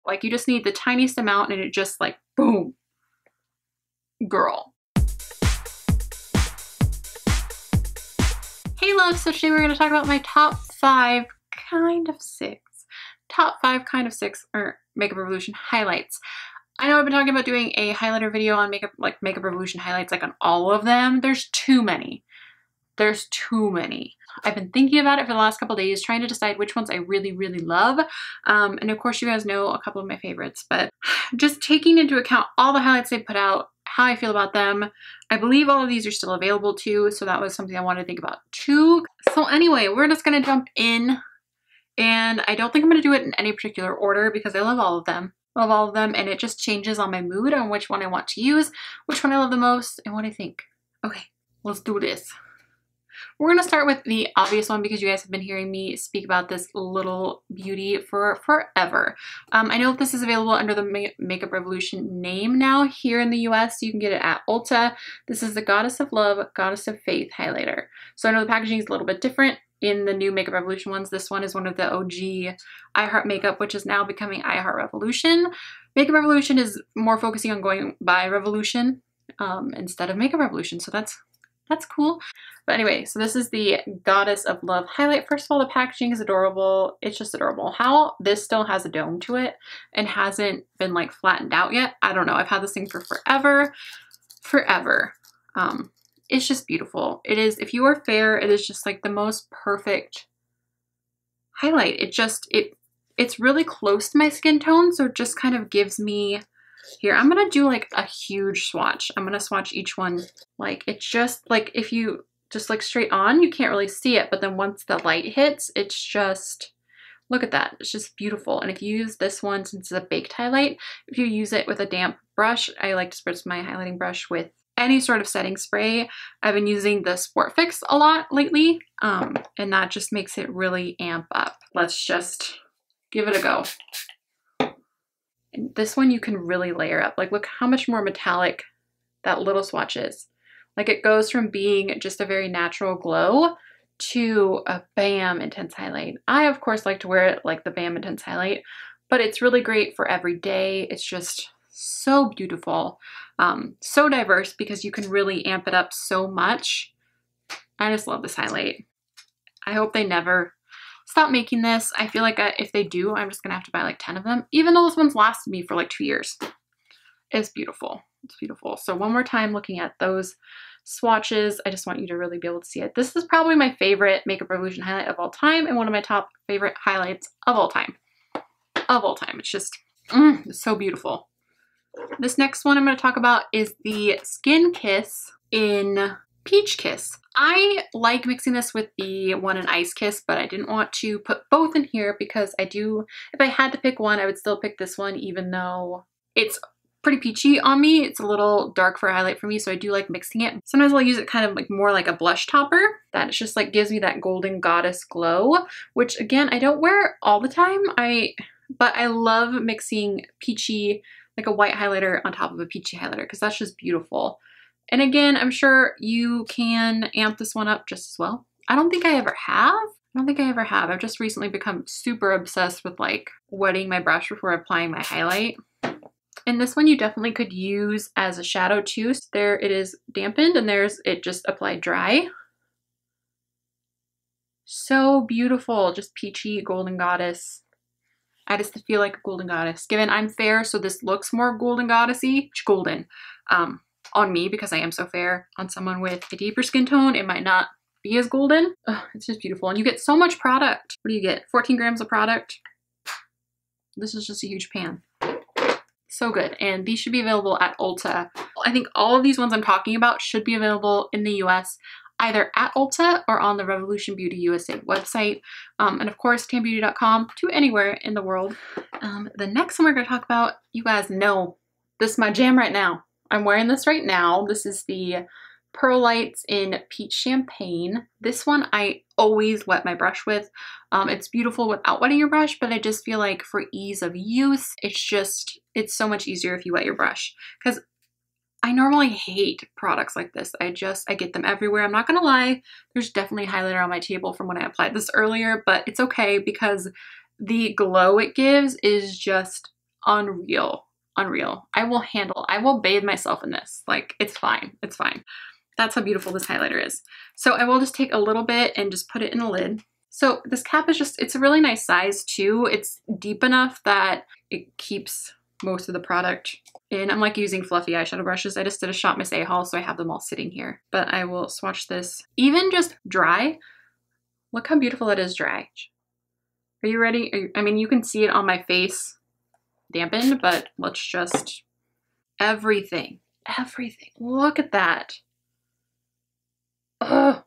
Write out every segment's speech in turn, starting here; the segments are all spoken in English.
Like you just need the tiniest amount and it just like, boom, girl. Hey love, so today we're going to talk about my top 5 kind of 6 or Makeup Revolution highlights. I know I've been talking about doing a highlighter video on Makeup Revolution highlights, like on all of them. There's too many. There's too many. I've been thinking about it for the last couple days, trying to decide which ones I really, really love. And of course you guys know a couple of my favorites, but just taking into account all the highlights they put out, how I feel about them. I believe all of these are still available too, so that was something I wanted to think about too. So anyway, we're just gonna jump in, and I don't think I'm gonna do it in any particular order because I love all of them. And it just changes on my mood on which one I want to use, which one I love the most, and what I think. Okay, let's do this. We're going to start with the obvious one because you guys have been hearing me speak about this little beauty for forever. I know this is available under the Makeup Revolution name now here in the US. You can get it at Ulta. This is the Goddess of Love, Goddess of Faith highlighter. So I know the packaging is a little bit different in the new Makeup Revolution ones. This one is one of the OG iHeart Makeup, which is now becoming iHeart Revolution. Makeup Revolution is more focusing on going by Revolution instead of Makeup Revolution. So that's cool. But anyway, so this is the Goddess of Love highlight. First of all, the packaging is adorable. It's just adorable. How this still has a dome to it and hasn't been like flattened out yet, I don't know. I've had this thing for forever. It's just beautiful. It is, if you are fair, it is just like the most perfect highlight. It's really close to my skin tone, so it just kind of gives me, here, I'm gonna do like a huge swatch. I'm gonna swatch each one. Like, it's just like, if you just like straight on, you can't really see it, but then once the light hits, it's just, look at that. It's just beautiful. And if you use this one, since it's a baked highlight, if you use it with a damp brush, I like to spritz my highlighting brush with any sort of setting spray. I've been using the Sport Fix a lot lately, and that just makes it really amp up. Let's just give it a go. And this one you can really layer up. Like, look how much more metallic that little swatch is. Like, it goes from being just a very natural glow to a bam intense highlight. I of course like to wear it like the bam intense highlight, but it's really great for every day. It's just so beautiful, so diverse because you can really amp it up so much. I just love this highlight. I hope they never stop making this. I feel like if they do, I'm just gonna have to buy like 10 of them, even though this one's lasted me for like 2 years. It's beautiful. It's beautiful. So one more time looking at those swatches, I just want you to really be able to see it. This is probably my favorite Makeup Revolution highlight of all time and one of my top favorite highlights of all time. It's just, it's so beautiful. This next one I'm going to talk about is the Skin Kiss in Peach Kiss. I like mixing this with the one in Ice Kiss, but I didn't want to put both in here because if I had to pick one, I would still pick this one, even though it's pretty peachy on me. It's a little dark for a highlight for me, so I do like mixing it. Sometimes I'll use it kind of like more like a blush topper. That it's just like gives me that golden goddess glow, which again, I don't wear all the time. But I love mixing peachy, like a white highlighter on top of a peachy highlighter, because that's just beautiful. And again, I'm sure you can amp this one up just as well. I don't think I ever have. I've just recently become super obsessed with like wetting my brush before applying my highlight. And this one you definitely could use as a shadow too. So there it is dampened, and there's it just applied dry. So beautiful, just peachy golden goddess. I just feel like a golden goddess. Given I'm fair, so this looks more golden goddessy. Golden on me because I am so fair. On someone with a deeper skin tone, it might not be as golden. Ugh, it's just beautiful. And you get so much product. What do you get? 14 grams of product. This is just a huge pan. So good. And these should be available at Ulta. I think all of these ones I'm talking about should be available in the US, either at Ulta or on the Revolution Beauty USA website. And of course, tanbeauty.com to anywhere in the world. The next one we're going to talk about, you guys know, this is my jam right now. I'm wearing this right now. This is the Pearl Lights in Peach Champagne. This one I always wet my brush with. It's beautiful without wetting your brush, but I just feel like for ease of use, it's so much easier if you wet your brush. Because I normally hate products like this. I get them everywhere. I'm not gonna lie, there's definitely highlighter on my table from when I applied this earlier, but it's okay because the glow it gives is just unreal. Unreal. I will bathe myself in this. Like, it's fine. It's fine. That's how beautiful this highlighter is. So I will just take a little bit and just put it in a lid. So this cap is just, it's a really nice size too. It's deep enough that it keeps most of the product in. I'm like using fluffy eyeshadow brushes. I just did a Shop Miss A haul, so I have them all sitting here. But I will swatch this. Even just dry, look how beautiful it is dry. Are you ready? I mean, you can see it on my face dampened, but let's just, everything. Look at that. Ugh.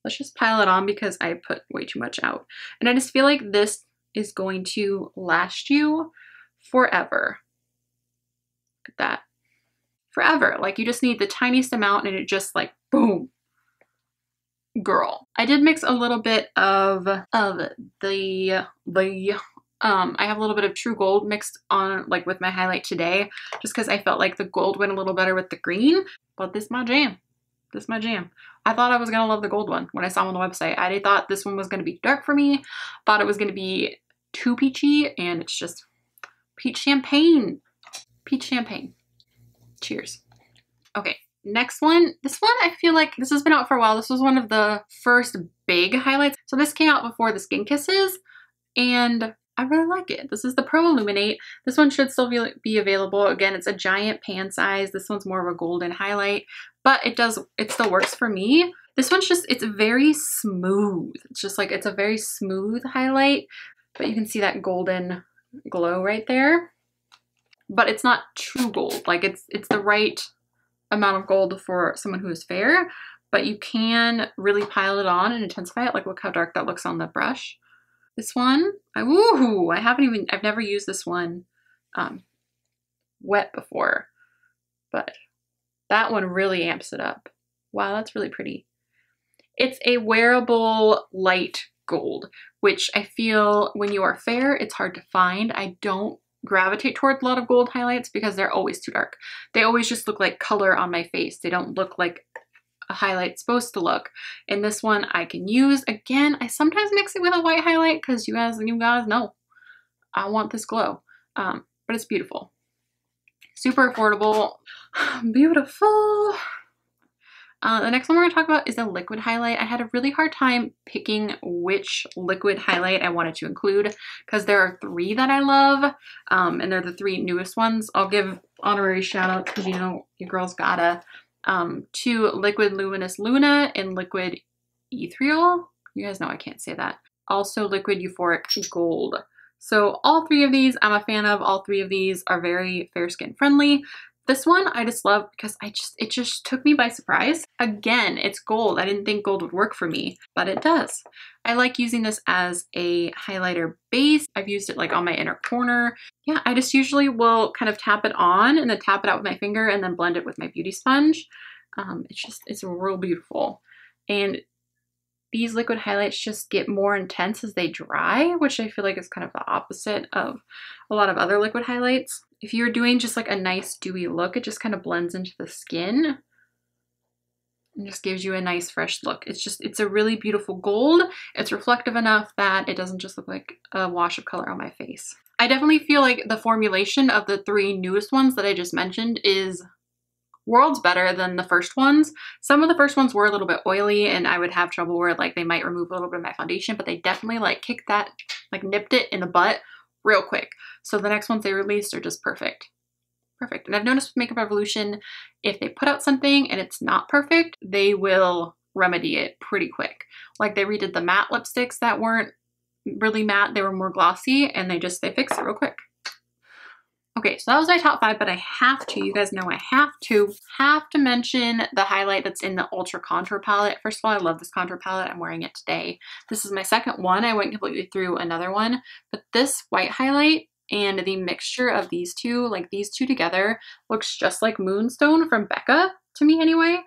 Let's just pile it on because I put way too much out. And I just feel like this is going to last you forever. Look at that. Forever. Like, you just need the tiniest amount and it just like, boom. Girl. I did mix a little bit of I have a little bit of True Gold mixed on like with my highlight today, just because I felt like the gold went a little better with the green, but this is my jam. This is my jam. I thought I was gonna love the gold one when I saw them on the website. I thought this one was gonna be dark for me, thought it was gonna be too peachy, and it's just peach champagne. Peach champagne. Cheers. Okay. Next one, this one I feel like this has been out for a while. This was one of the first big highlights. So this came out before the Skin Kisses and I really like it. This is the Pro Illuminate. This one should still be available. Again, it's a giant pan size. This one's more of a golden highlight, but it still works for me. This one's just, it's very smooth. It's just like, it's a very smooth highlight, but you can see that golden glow right there. But it's not true gold. Like it's the right amount of gold for someone who is fair, but you can really pile it on and intensify it. Like, look how dark that looks on the brush. This one, I've never used this one wet before, but that one really amps it up. Wow, that's really pretty. It's a wearable light gold, which I feel when you are fair, it's hard to find. I don't gravitate towards a lot of gold highlights because they're always too dark. They always just look like color on my face. They don't look like a highlight's supposed to look. And this one I can use. Again, I sometimes mix it with a white highlight because you guys know I want this glow. But it's beautiful. Super affordable. Beautiful. The next one we're going to talk about is a liquid highlight. I had a really hard time picking which liquid highlight I wanted to include because there are 3 that I love, and they're the 3 newest ones. I'll give honorary shout outs because you know your girl's gotta, to Liquid Luminous Luna and Liquid Ethereal. You guys know I can't say that. Also Liquid Euphoric Gold. So all 3 of these I'm a fan of. All 3 of these are very fair skin friendly. This one I just love because it just took me by surprise. Again, it's gold. I didn't think gold would work for me, but it does. I like using this as a highlighter base. I've used it like on my inner corner. Yeah, I just usually will kind of tap it on and then tap it out with my finger and then blend it with my beauty sponge. It's real beautiful. And these liquid highlights just get more intense as they dry, which I feel like is kind of the opposite of a lot of other liquid highlights. If you're doing just like a nice dewy look, it just kind of blends into the skin and just gives you a nice fresh look. It's a really beautiful gold. It's reflective enough that it doesn't just look like a wash of color on my face. I definitely feel like the formulation of the 3 newest ones that I just mentioned is worlds better than the first ones. Some of the first ones were a little bit oily and I would have trouble where like they might remove a little bit of my foundation, but they definitely like kicked that, like nipped it in the butt real quick. So the next ones they released are just perfect. Perfect. And I've noticed with Makeup Revolution, if they put out something and it's not perfect, they will remedy it pretty quick. Like they redid the matte lipsticks that weren't really matte, they were more glossy, and they fixed it real quick. Okay, so that was my top 5, but I have to, you guys know I have to mention the highlight that's in the Ultra Contour palette. First of all, I love this contour palette. I'm wearing it today. This is my second one. I went completely through another one, but this white highlight and the mixture of these two, like these two together, looks just like Moonstone from Becca, to me anyway.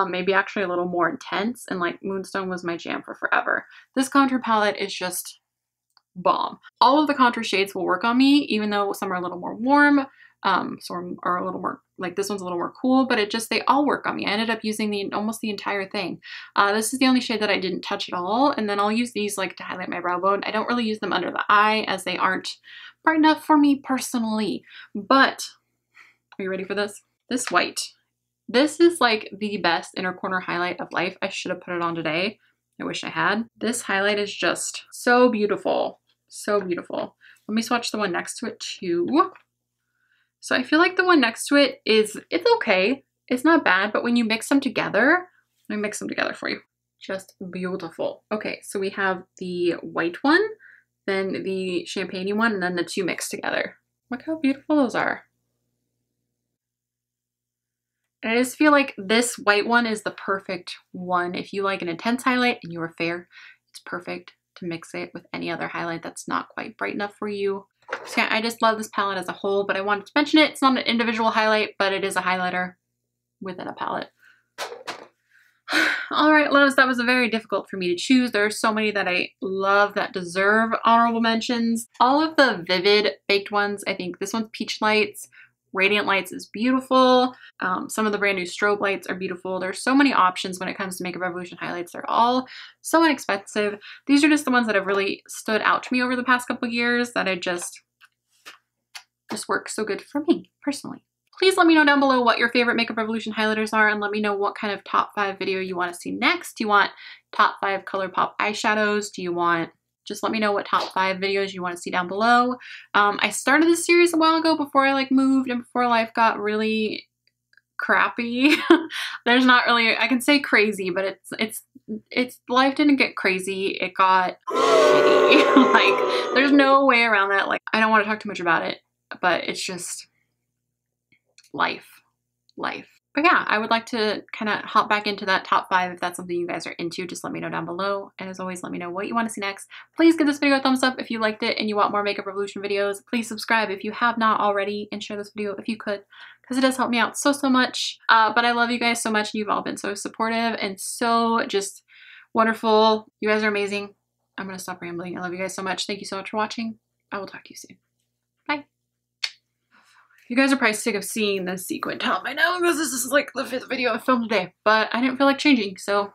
Maybe actually a little more intense, and like Moonstone was my jam for forever. This contour palette is just bomb. All of the contour shades will work on me, even though some are a little more warm, some are a little more, like this one's a little more cool, but they all work on me. I ended up using almost the entire thing. This is the only shade that I didn't touch at all, and then I'll use these like to highlight my brow bone. I don't really use them under the eye as they aren't bright enough for me personally. But are you ready for this? This white. This is like the best inner corner highlight of life. I should have put it on today. I wish I had. This highlight is just so beautiful. So beautiful. Let me swatch the one next to it too. So I feel like the one next to it it's okay. It's not bad, but when you mix them together, let me mix them together for you. Just beautiful. Okay, so we have the white one, then the champagne one, and then the two mixed together. Look how beautiful those are. And I just feel like this white one is the perfect one. If you like an intense highlight and you are fair, it's perfect to mix it with any other highlight that's not quite bright enough for you. So yeah, I just love this palette as a whole, but I wanted to mention it. It's not an individual highlight, but it is a highlighter within a palette. All right, loves, that was very difficult for me to choose. There are so many that I love that deserve honorable mentions. All of the vivid baked ones, I think this one's Peach Lights. Radiant Lights is beautiful. Some of the brand new strobe lights are beautiful. There's so many options when it comes to Makeup Revolution highlights. They're all so inexpensive. These are just the ones that have really stood out to me over the past couple years that I just work so good for me personally. Please let me know down below what your favorite Makeup Revolution highlighters are, and let me know what kind of top 5 video you want to see next. Do you want top 5 ColourPop eyeshadows? Do you want, just let me know what top 5 videos you want to see down below. I started this series a while ago before I like moved and before life got really crappy. There's not really, I can say crazy, but it's life didn't get crazy. It got shitty. Like there's no way around that. Like I don't want to talk too much about it, but it's just life. But yeah, I would like to kind of hop back into that top 5 if that's something you guys are into. Just let me know down below. And as always, let me know what you want to see next. Please give this video a thumbs up if you liked it and you want more Makeup Revolution videos. Please subscribe if you have not already, and share this video if you could, because it does help me out so much. But I love you guys so much, and you've all been so supportive and so just wonderful. You guys are amazing. I'm going to stop rambling. I love you guys so much. Thank you so much for watching. I will talk to you soon. Bye. You guys are probably sick of seeing the sequin top. I know, because this is like the 5th video I filmed today, but I didn't feel like changing, so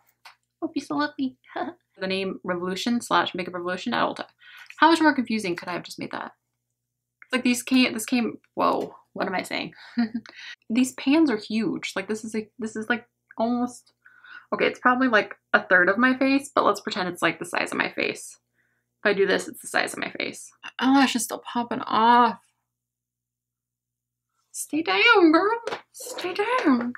hope you still love me. The name Revolution / Makeup Revolution at Ulta. How much more confusing could I have just made that? It's like this came, whoa, what am I saying? These pans are huge. Like this is like almost, okay, it's probably like 1/3 of my face, but let's pretend it's like the size of my face. If I do this, it's the size of my face. Eyelash is still popping off. Stay down, girl. Stay down.